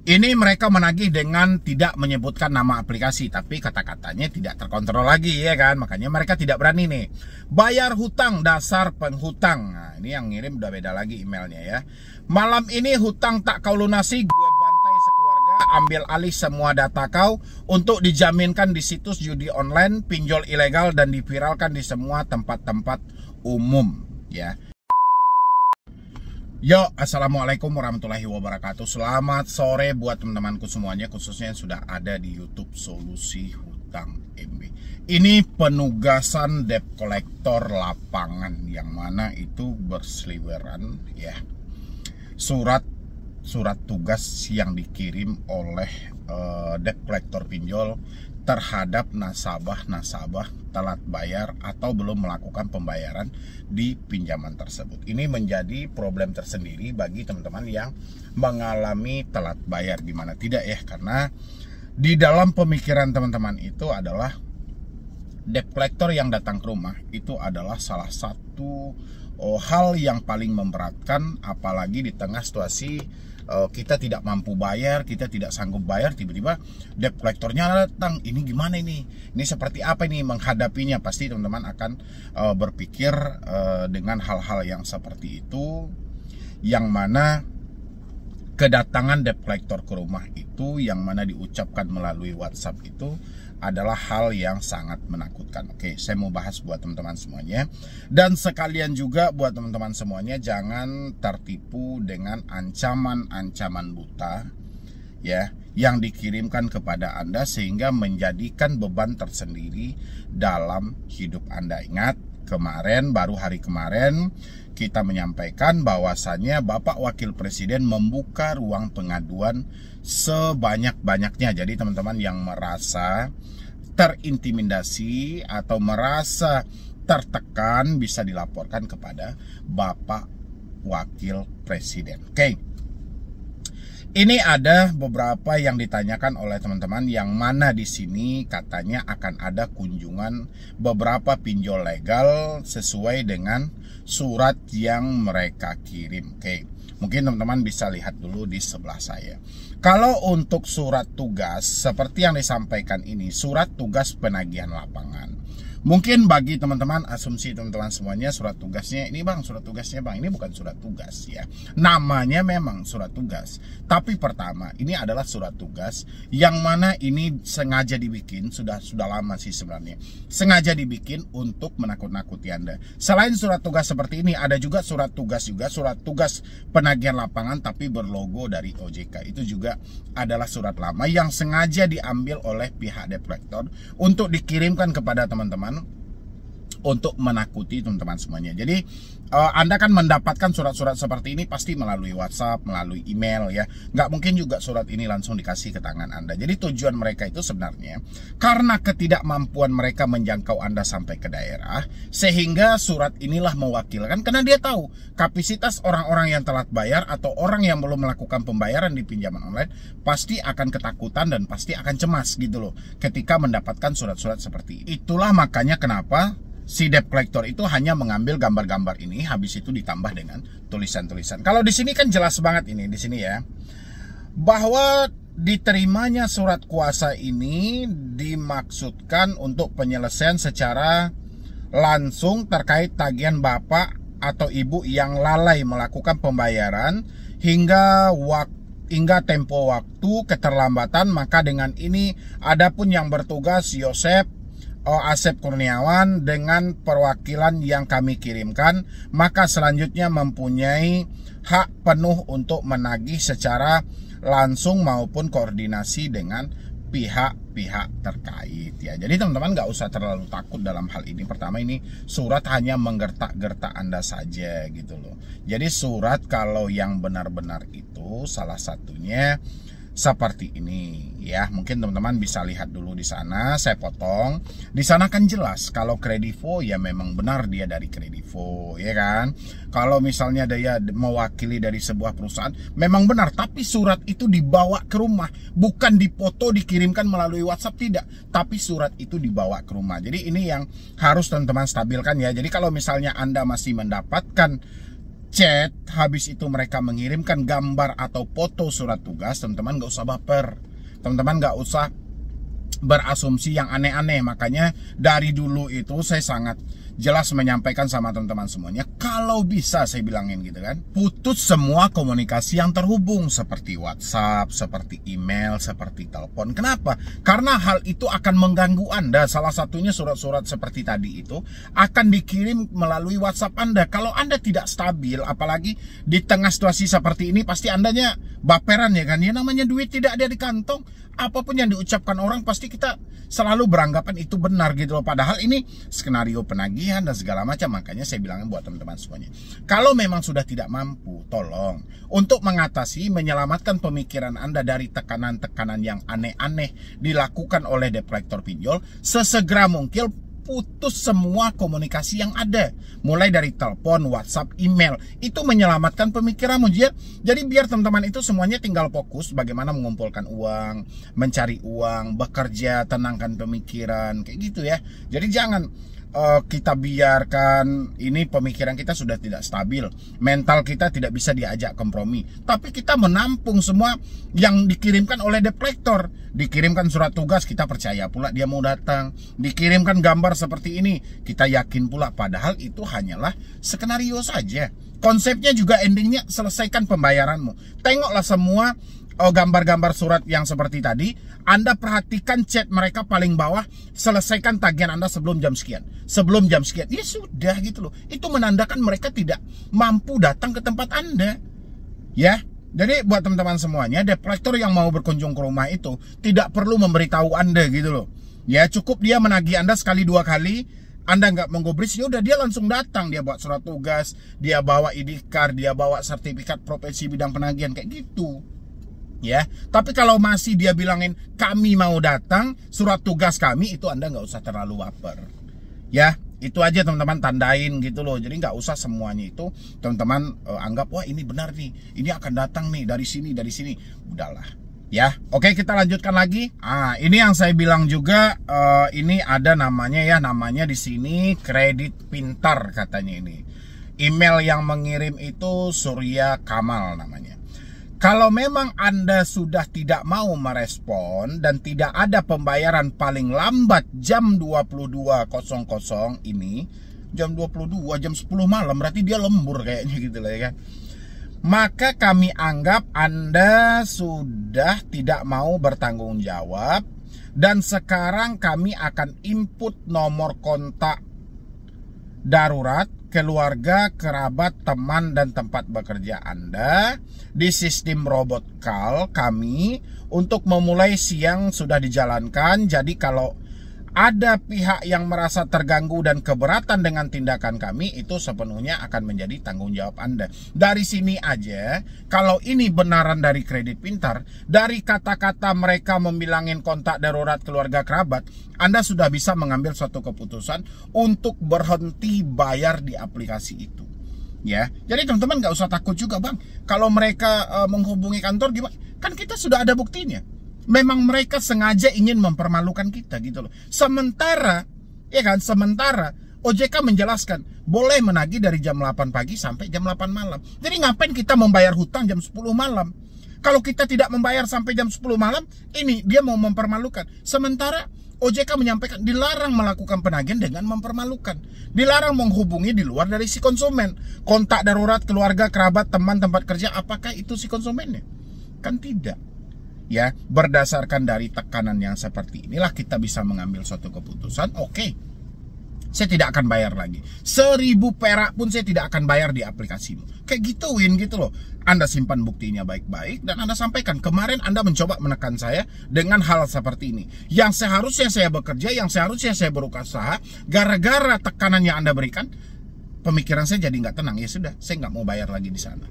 Ini mereka menagih dengan tidak menyebutkan nama aplikasi, tapi kata-katanya tidak terkontrol lagi, ya kan? Makanya mereka tidak berani nih. Bayar hutang dasar penghutang. Nah, ini yang ngirim udah beda lagi emailnya ya. Malam ini hutang tak kau lunasi, gue bantai sekeluarga, ambil alih semua data kau untuk dijaminkan di situs judi online, pinjol ilegal, dan diviralkan di semua tempat-tempat umum, ya. Yo, assalamualaikum warahmatullahi wabarakatuh. Selamat sore buat teman-temanku semuanya, khususnya yang sudah ada di YouTube Solusi Hutang MB. Ini penugasan debt collector lapangan yang mana itu berseliweran ya. Surat tugas yang dikirim oleh debt collector pinjol terhadap nasabah telat bayar atau belum melakukan pembayaran di pinjaman tersebut. Ini menjadi problem tersendiri bagi teman-teman yang mengalami telat bayar, gimana tidak ya, karena di dalam pemikiran teman-teman itu adalah debt collector yang datang ke rumah itu adalah salah satu hal yang paling memberatkan, apalagi di tengah situasi kita tidak mampu bayar, kita tidak sanggup bayar, tiba-tiba debt collectornya datang. Ini gimana ini? Ini seperti apa ini menghadapinya? Pasti teman-teman akan berpikir dengan hal-hal yang seperti itu, yang mana kedatangan debt collector ke rumah itu, yang mana diucapkan melalui WhatsApp itu adalah hal yang sangat menakutkan. Oke, saya mau bahas buat teman-teman semuanya. Dan sekalian juga buat teman-teman semuanya, jangan tertipu dengan ancaman-ancaman buta ya yang dikirimkan kepada Anda sehingga menjadikan beban tersendiri dalam hidup Anda. Ingat, baru hari kemarin kita menyampaikan bahwasannya Bapak Wakil Presiden membuka ruang pengaduan sebanyak-banyaknya. Jadi teman-teman yang merasa terintimidasi atau merasa tertekan bisa dilaporkan kepada Bapak Wakil Presiden. Oke. Ini ada beberapa yang ditanyakan oleh teman-teman, yang mana di sini katanya akan ada kunjungan beberapa pinjol legal sesuai dengan surat yang mereka kirim. Oke, mungkin teman-teman bisa lihat dulu di sebelah saya. Kalau untuk surat tugas seperti yang disampaikan ini, surat tugas penagihan lapangan. Mungkin bagi teman-teman, asumsi teman-teman semuanya, surat tugasnya ini bang, surat tugasnya bang, ini bukan surat tugas ya. Namanya memang surat tugas, tapi pertama ini adalah surat tugas yang mana ini sengaja dibikin, sudah lama sih sebenarnya, sengaja dibikin untuk menakut-nakuti Anda. Selain surat tugas seperti ini, ada juga surat tugas penagihan lapangan tapi berlogo dari OJK. Itu juga adalah surat lama yang sengaja diambil oleh pihak debt collector untuk dikirimkan kepada teman-teman untuk menakuti teman-teman semuanya. Jadi Anda kan mendapatkan surat-surat seperti ini pasti melalui WhatsApp, melalui email ya. Nggak mungkin juga surat ini langsung dikasih ke tangan Anda. Jadi tujuan mereka itu sebenarnya karena ketidakmampuan mereka menjangkau Anda sampai ke daerah, sehingga surat inilah mewakilkan, karena dia tahu kapasitas orang-orang yang telat bayar atau orang yang belum melakukan pembayaran di pinjaman online pasti akan ketakutan dan pasti akan cemas gitu loh ketika mendapatkan surat-surat seperti itu. Itulah makanya kenapa si debt collector itu hanya mengambil gambar-gambar ini, habis itu ditambah dengan tulisan-tulisan. Kalau di sini kan jelas banget ini di sini ya, bahwa diterimanya surat kuasa ini dimaksudkan untuk penyelesaian secara langsung terkait tagihan bapak atau ibu yang lalai melakukan pembayaran hingga tempo waktu keterlambatan. Maka dengan ini adapun yang bertugas Yosep Asep Kurniawan dengan perwakilan yang kami kirimkan, maka selanjutnya mempunyai hak penuh untuk menagih secara langsung maupun koordinasi dengan pihak-pihak terkait ya. Jadi teman-teman nggak usah terlalu takut dalam hal ini. Pertama, ini surat hanya menggertak-gertak Anda saja gitu loh. Jadi surat kalau yang benar-benar itu salah satunya seperti ini ya. Mungkin teman-teman bisa lihat dulu di sana, saya potong. Di sana kan jelas kalau Kredivo ya memang benar dia dari Kredivo ya kan. Kalau misalnya dia mewakili dari sebuah perusahaan memang benar, tapi surat itu dibawa ke rumah, bukan dipoto dikirimkan melalui WhatsApp, tidak, tapi surat itu dibawa ke rumah. Jadi ini yang harus teman-teman stabilkan ya. Jadi kalau misalnya Anda masih mendapatkan chat, habis itu mereka mengirimkan gambar atau foto surat tugas, teman-teman nggak usah baper. Teman-teman nggak usah berasumsi yang aneh-aneh. Makanya dari dulu itu saya sangat jelas menyampaikan sama teman-teman semuanya, kalau bisa saya bilangin gitu kan, putus semua komunikasi yang terhubung seperti WhatsApp, seperti email, seperti telepon. Kenapa? Karena hal itu akan mengganggu Anda. Salah satunya surat-surat seperti tadi itu akan dikirim melalui WhatsApp Anda. Kalau Anda tidak stabil, apalagi di tengah situasi seperti ini, pasti Andanya baperan ya kan. Ya namanya duit tidak ada di kantong, apapun yang diucapkan orang pasti kita selalu beranggapan itu benar gitu loh. Padahal ini skenario penagihan dan segala macam. Makanya saya bilangin buat teman-teman semuanya, kalau memang sudah tidak mampu, tolong untuk mengatasi, menyelamatkan pemikiran Anda dari tekanan-tekanan yang aneh-aneh dilakukan oleh debt collector pinjol, sesegera mungkin putus semua komunikasi yang ada, mulai dari telepon, WhatsApp, email. Itu menyelamatkan pemikiranmu. Jadi biar teman-teman itu semuanya tinggal fokus bagaimana mengumpulkan uang, mencari uang, bekerja, tenangkan pemikiran, kayak gitu ya. Jadi jangan kita biarkan ini pemikiran kita sudah tidak stabil, mental kita tidak bisa diajak kompromi, tapi kita menampung semua yang dikirimkan oleh debt collector. Dikirimkan surat tugas, kita percaya pula dia mau datang. Dikirimkan gambar seperti ini, kita yakin pula, padahal itu hanyalah skenario saja. Konsepnya juga endingnya selesaikan pembayaranmu. Tengoklah semua gambar-gambar surat yang seperti tadi. Anda perhatikan chat mereka paling bawah, selesaikan tagihan Anda sebelum jam sekian. Sebelum jam sekian, ya sudah gitu loh. Itu menandakan mereka tidak mampu datang ke tempat Anda. Ya, jadi buat teman-teman semuanya, debt collector yang mau berkunjung ke rumah itu tidak perlu memberitahu Anda gitu loh. Ya, cukup dia menagih Anda sekali dua kali, Anda nggak menggubris, ya udah dia langsung datang. Dia bawa surat tugas, dia bawa ID card, dia bawa sertifikat profesi bidang penagihan, kayak gitu. Ya, tapi kalau masih dia bilangin kami mau datang, surat tugas kami, itu Anda nggak usah terlalu baper. Ya, itu aja teman-teman, tandain gitu loh. Jadi nggak usah semuanya itu teman-teman anggap wah ini benar nih, ini akan datang nih dari sini, udahlah. Ya, oke, kita lanjutkan lagi. Ini yang saya bilang juga, ini ada namanya ya, namanya di sini kredit pintar katanya ini. Email yang mengirim itu Surya Kamal namanya. Kalau memang Anda sudah tidak mau merespon dan tidak ada pembayaran paling lambat jam 22.00 ini, jam 22, jam 10 malam, berarti dia lembur kayaknya gitu lah ya kan. Maka kami anggap Anda sudah tidak mau bertanggung jawab dan sekarang kami akan input nomor kontak darurat, keluarga, kerabat, teman, dan tempat bekerja Anda di sistem robot call kami untuk memulai siang sudah dijalankan. Jadi kalau ada pihak yang merasa terganggu dan keberatan dengan tindakan kami, itu sepenuhnya akan menjadi tanggung jawab Anda. Dari sini aja, kalau ini benaran dari kredit pintar, dari kata-kata mereka membilangin kontak darurat keluarga kerabat, Anda sudah bisa mengambil suatu keputusan untuk berhenti bayar di aplikasi itu. Ya, jadi teman-teman nggak usah takut juga bang. Kalau mereka menghubungi kantor gimana? Kan kita sudah ada buktinya. Memang mereka sengaja ingin mempermalukan kita gitu loh. Sementara, ya kan, sementara OJK menjelaskan boleh menagih dari jam 8 pagi sampai jam 8 malam. Jadi ngapain kita membayar hutang jam 10 malam? Kalau kita tidak membayar sampai jam 10 malam, ini dia mau mempermalukan. Sementara OJK menyampaikan dilarang melakukan penagihan dengan mempermalukan. Dilarang menghubungi di luar dari si konsumen. Kontak darurat keluarga, kerabat, teman, tempat kerja, apakah itu si konsumennya? Kan tidak. Ya, berdasarkan dari tekanan yang seperti inilah kita bisa mengambil suatu keputusan. Oke, saya tidak akan bayar lagi. 1.000 perak pun saya tidak akan bayar di aplikasimu. Kayak gituin gitu loh. Anda simpan buktinya baik-baik dan Anda sampaikan. Kemarin Anda mencoba menekan saya dengan hal seperti ini. Yang seharusnya saya bekerja, yang seharusnya saya berusaha, gara-gara tekanan yang Anda berikan, pemikiran saya jadi nggak tenang. Ya sudah, saya nggak mau bayar lagi di sana.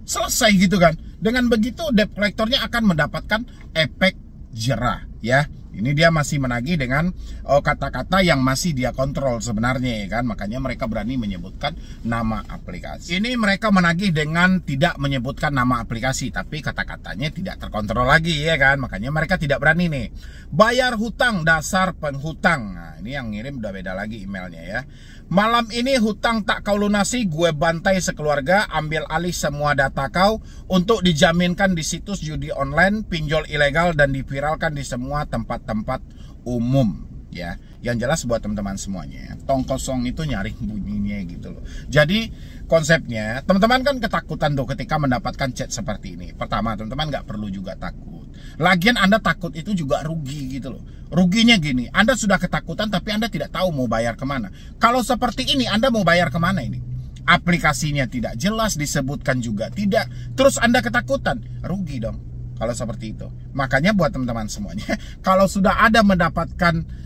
Selesai gitu kan. Dengan begitu debt collectornya akan mendapatkan efek jerah. Ya, ini dia masih menagih dengan kata-kata yang masih dia kontrol sebenarnya, ya kan? Makanya mereka berani menyebutkan nama aplikasi. Ini mereka menagih dengan tidak menyebutkan nama aplikasi, tapi kata-katanya tidak terkontrol lagi, ya kan? Makanya mereka tidak berani nih. Bayar hutang dasar penghutang. Nah, ini yang ngirim udah beda lagi emailnya ya. Malam ini hutang tak kau lunasi, gue bantai sekeluarga, ambil alih semua data kau untuk dijaminkan di situs judi online, pinjol ilegal, dan diviralkan di semua tempat-tempat umum. Ya, yang jelas buat teman-teman semuanya, tong kosong itu nyaring bunyinya gitu loh. Jadi konsepnya, teman-teman kan ketakutan tuh ketika mendapatkan chat seperti ini. Pertama, teman-teman nggak perlu juga takut. Lagian Anda takut itu juga rugi gitu loh. Ruginya gini, Anda sudah ketakutan tapi Anda tidak tahu mau bayar kemana. Kalau seperti ini, Anda mau bayar kemana ini? Aplikasinya tidak jelas, disebutkan juga tidak. Terus Anda ketakutan, rugi dong kalau seperti itu. Makanya buat teman-teman semuanya, kalau sudah ada mendapatkan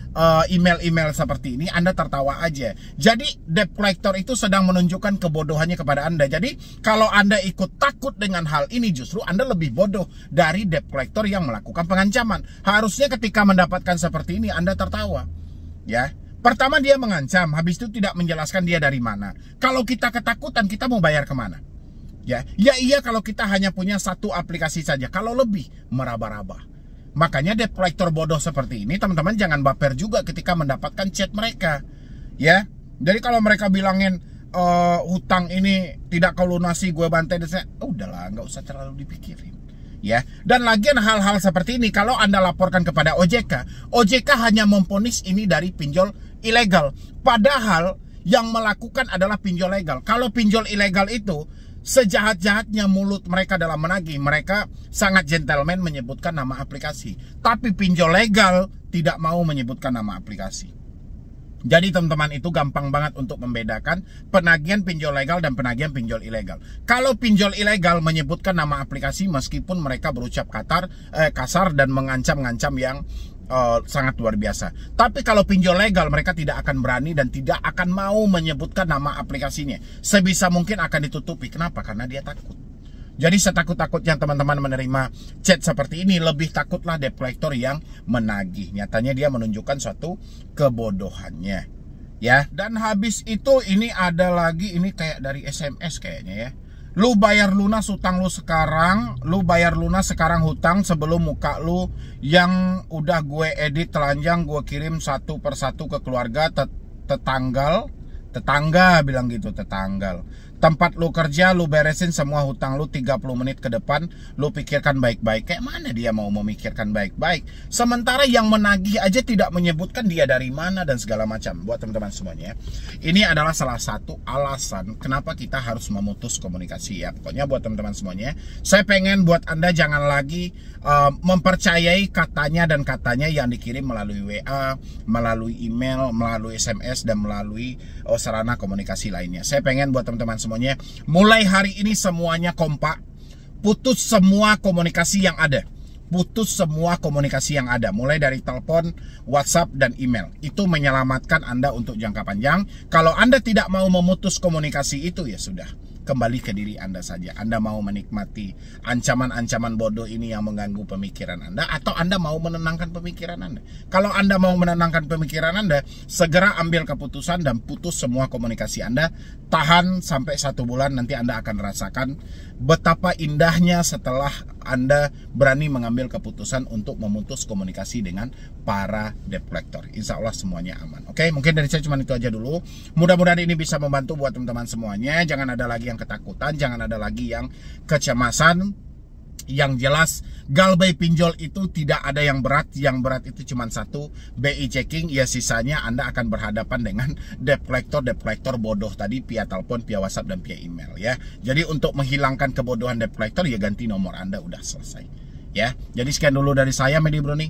email-email seperti ini, Anda tertawa aja. Jadi debt collector itu sedang menunjukkan kebodohannya kepada Anda. Jadi kalau Anda ikut takut dengan hal ini, justru Anda lebih bodoh dari debt collector yang melakukan pengancaman. Harusnya ketika mendapatkan seperti ini, Anda tertawa. Ya, pertama dia mengancam, habis itu tidak menjelaskan dia dari mana. Kalau kita ketakutan, kita mau bayar kemana? Ya iya kalau kita hanya punya satu aplikasi saja. Kalau lebih, meraba-raba. Makanya debt collector bodoh seperti ini, teman-teman jangan baper juga ketika mendapatkan chat mereka. Ya, jadi kalau mereka bilangin hutang ini tidak kau lunasi, gue bantai, dan saya, udahlah, nggak usah terlalu dipikirin. Ya, dan lagian hal-hal seperti ini kalau Anda laporkan kepada OJK, OJK hanya memvonis ini dari pinjol ilegal. Padahal yang melakukan adalah pinjol legal. Kalau pinjol ilegal itu, sejahat-jahatnya mulut mereka dalam menagih, mereka sangat gentleman menyebutkan nama aplikasi. Tapi pinjol legal tidak mau menyebutkan nama aplikasi. Jadi teman-teman, itu gampang banget untuk membedakan penagihan pinjol legal dan penagihan pinjol ilegal. Kalau pinjol ilegal menyebutkan nama aplikasi meskipun mereka berucap kasar dan mengancam-ngancam yang sangat luar biasa. Tapi kalau pinjol legal, mereka tidak akan berani dan tidak akan mau menyebutkan nama aplikasinya. Sebisa mungkin akan ditutupi. Kenapa? Karena dia takut. Jadi setakut-takutnya teman-teman menerima chat seperti ini, lebih takutlah debt collector yang menagih. Nyatanya dia menunjukkan suatu kebodohannya. Ya, dan habis itu ini ada lagi, ini kayak dari SMS kayaknya ya. Lu bayar lunas hutang lu sekarang, lu bayar lunas sekarang hutang sebelum muka lu yang udah gue edit telanjang gue kirim satu persatu ke keluarga, tetangga bilang gitu, tetanggal. Tempat lu kerja, lu beresin semua hutang lu 30 menit ke depan, lu pikirkan baik-baik. Kayak mana dia mau memikirkan baik-baik? Sementara yang menagih aja tidak menyebutkan dia dari mana dan segala macam. Buat teman-teman semuanya, ini adalah salah satu alasan kenapa kita harus memutus komunikasi ya. Pokoknya buat teman-teman semuanya, saya pengen buat Anda jangan lagi mempercayai katanya dan katanya yang dikirim melalui WA, melalui email, melalui SMS, dan melalui sarana komunikasi lainnya. Saya pengen buat teman-teman semuanya, mulai hari ini semuanya kompak, putus semua komunikasi yang ada. Putus semua komunikasi yang ada, mulai dari telepon, WhatsApp, dan email. Itu menyelamatkan Anda untuk jangka panjang. Kalau Anda tidak mau memutus komunikasi itu, ya sudah, kembali ke diri Anda saja. Anda mau menikmati ancaman-ancaman bodoh ini yang mengganggu pemikiran Anda, atau Anda mau menenangkan pemikiran Anda? Kalau Anda mau menenangkan pemikiran Anda, segera ambil keputusan dan putus semua komunikasi Anda. Tahan sampai 1 bulan, nanti Anda akan rasakan betapa indahnya setelah Anda berani mengambil keputusan untuk memutus komunikasi dengan para debt collector. Insya Allah semuanya aman. Oke, mungkin dari saya cuma itu aja dulu. Mudah-mudahan ini bisa membantu buat teman-teman semuanya. Jangan ada lagi yang ketakutan, jangan ada lagi yang kecemasan. Yang jelas, galbay pinjol itu tidak ada yang berat. Yang berat itu cuma satu, BI checking. Ya sisanya Anda akan berhadapan dengan debt collector bodoh tadi via telepon, via WhatsApp, dan via email ya. Jadi untuk menghilangkan kebodohan debt collector, ya ganti nomor Anda, udah selesai ya. Jadi sekian dulu dari saya, Medi Bruni.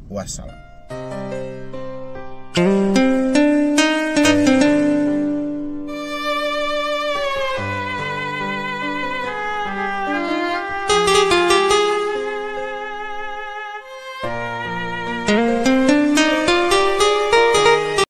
Wassalam.